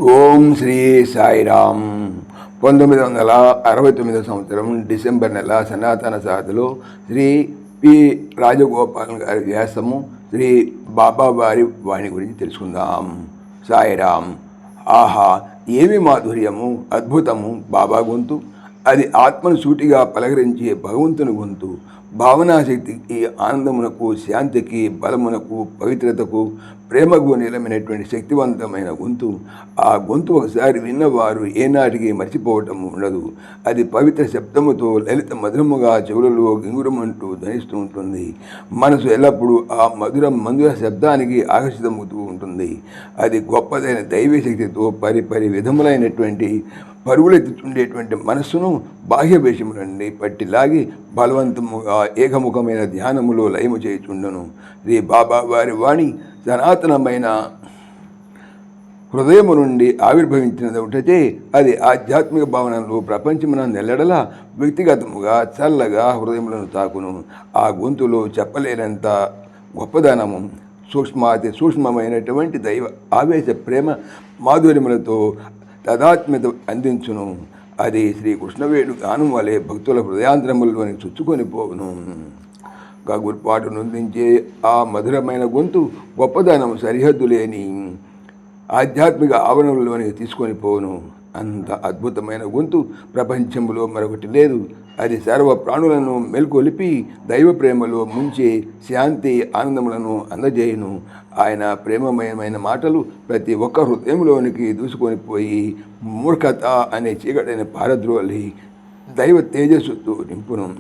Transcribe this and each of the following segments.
ఓం శ్రీ సాయిరామ్. 1969 సంవత్సరం డిసెంబర్ నెల సనాతన సాధులో శ్రీ పి రాజగోపాల్ గారి వ్యాసము శ్రీ బాబావారి వాణి గురించి తెలుసుకుందాం. సాయిరామ్. ఆహా, ఏమి మాధుర్యము, అద్భుతము బాబా గొంతు. అది ఆత్మను సూటిగా పలకరించే భగవంతుని గొంతు. భావనాశక్తికి, ఆనందమునకు, శాంతికి, బలమునకు, పవిత్రతకు, ప్రేమకు నిలమైనటువంటి శక్తివంతమైన గొంతు. ఆ గొంతు ఒకసారి విన్నవారు ఏనాటికి మర్చిపోవటం ఉండదు. అది పవిత్ర శబ్దముతో లలిత మధురముగా చెవులలో గింగురమంటూ ధ్వనిస్తూ ఉంటుంది. మనసు ఎల్లప్పుడూ ఆ మధుర శబ్దానికి ఆకర్షితమవుతూ ఉంటుంది. అది గొప్పదైన దైవీ శక్తితో పరి విధములైనటువంటి పరుగులెత్తుతుండేటువంటి మనస్సును బాహ్య వేషముల నుండి పట్టిలాగి బలవంతముగా ఏకముఖమైన ధ్యానములో లయము చేయుచుండును. శ్రీ బాబా వారి వాణి సనాతనమైన హృదయము నుండి ఆవిర్భవించినది ఒకటే. అది ఆధ్యాత్మిక భావనలో ప్రపంచమున నెల్లడలా వ్యక్తిగతముగా చల్లగా హృదయములను తాకును. ఆ గొంతులో చెప్పలేనంత గొప్పదనము, అతి సూక్ష్మమైనటువంటి దైవ ఆవేశ ప్రేమ మాధుర్యములతో తదాత్మ్యత అందించును. అది శ్రీ కృష్ణవేణు గానం వలె భక్తుల హృదయాంతరములలోని చుచ్చుకొని పోవును. గగుర్పాటు నొందించే ఆ మధురమైన గొంతు గొప్పదనం సరిహద్దు లేని ఆధ్యాత్మిక ఆవరణలోనికి తీసుకొని పోవును. అంత అద్భుతమైన గొంతు ప్రపంచంలో మరొకటి లేదు. అది సర్వ ప్రాణులను మెల్కొలిపి దైవ ప్రేమలో ముంచే శాంతి ఆనందములను అందజేయును. ఆయన ప్రేమమయమైన మాటలు ప్రతి ఒక్క హృదయంలోనికి దూసుకొని పోయి మూర్ఖత అనే చీకటిని పారద్రోలి దైవ తేజస్సుతో నింపును.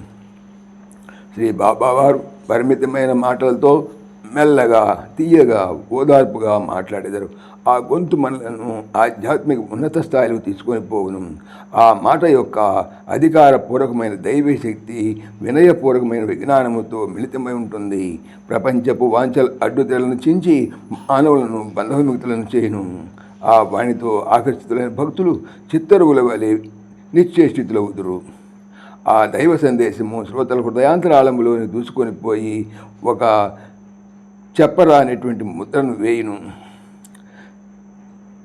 శ్రీ బాబావారు పరిమితమైన మాటలతో మెల్లగా, తీయగా, ఓదార్పుగా మాట్లాడేదారు. ఆ గొంతు మనలను ఆధ్యాత్మిక ఉన్నత స్థాయిలో తీసుకొని పోవును. ఆ మాట యొక్క అధికారపూర్వకమైన దైవీ శక్తి వినయపూర్వకమైన విజ్ఞానముతో మిళితమై ఉంటుంది. ప్రపంచపు వాంఛల అడ్డుతెలను చించి మానవులను బంధవిముక్తులను చేయును. ఆ వాణితో ఆకర్షితులైన భక్తులు చిత్తరువుల వలె నిశ్చేష్టితులవుదురు. ఆ దైవ సందేశము శ్రోతల హృదయాంతరాళములోని దూసుకొని పోయి ఒక చెప్పరానటువంటి ముద్రను వేయును.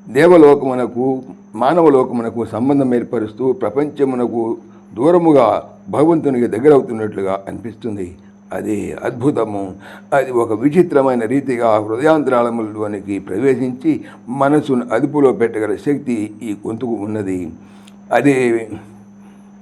దేవలోకమునకు, మానవలోకమునకు సంబంధం ఏర్పరుస్తూ ప్రపంచమునకు దూరముగా భగవంతునికి దగ్గరవుతున్నట్లుగా అనిపిస్తుంది. అది అద్భుతము. అది ఒక విచిత్రమైన రీతిగా హృదయాంతరాళములోనికి ప్రవేశించి మనసును అదుపులో పెట్టగల శక్తి ఈ గొంతుకు ఉన్నది. అదే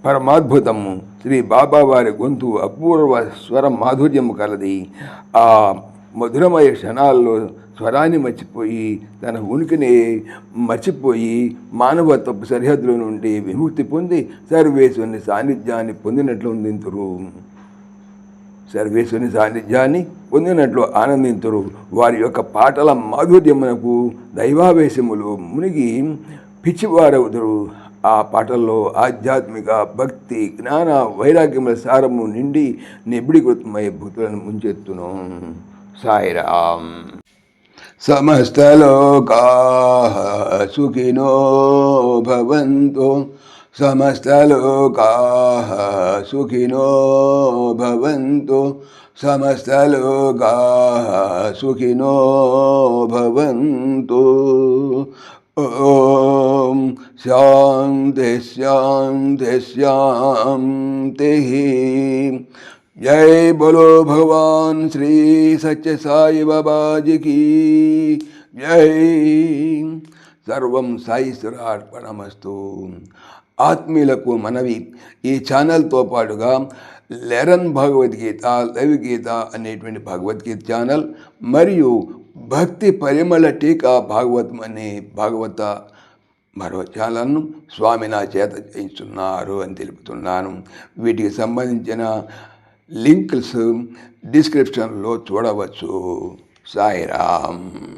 పరమాద్భుతము. శ్రీ బాబా వారి గొంతు అపూర్వ స్వర మాధుర్యము కలది. ఆ మధురమయ క్షణాల్లో స్వరాన్ని మర్చిపోయి, తన ఉనికిని మర్చిపోయి మానవత్వపు సరిహద్దుల నుండి విముక్తి పొంది సర్వేశ్వరుని సాన్నిధ్యాన్ని పొందినట్లు ఆనందింతురు. వారి యొక్క పాటల మాధుర్యమునకు దైవావేశములు మునిగి పిచ్చివారవుదురు. ఆ పాటల్లో ఆధ్యాత్మిక, భక్తి, జ్ఞాన, వైరాగ్యముల సారము నిండి నిబిడీకృతమై భక్తులను ముంచెత్తును. సాయిరామ్. సమస్తలోకాః సుఖినో భవంతు. సమస్తలోకాః సుఖినో భవంతు. సమస్తలోకాః సుఖినో భవంతు. ఓం శాంతి శాంతి శాంతి. जय बोलो भगवान श्री सच्चे साई बाबा जी की जय. सर्वं సాయిశ్వరార్పణమస్తు. ఆత్మీయులకు మనవి, ఈ ఛానల్తో పాటుగా లెరన్ భగవద్గీత, లైవ్ గీత అనేటువంటి భగవద్గీత ఛానల్ మరియు భక్తి పరిమళ టీకా భాగవతం అనే భాగవత మరో ఛానల్ను స్వామి నా చేత చేయిస్తున్నారు అని తెలుపుతున్నాను. వీటికి సంబంధించిన లింక్స్ డిస్క్రిప్షన్లో చూడవచ్చు. సాయిరామ్.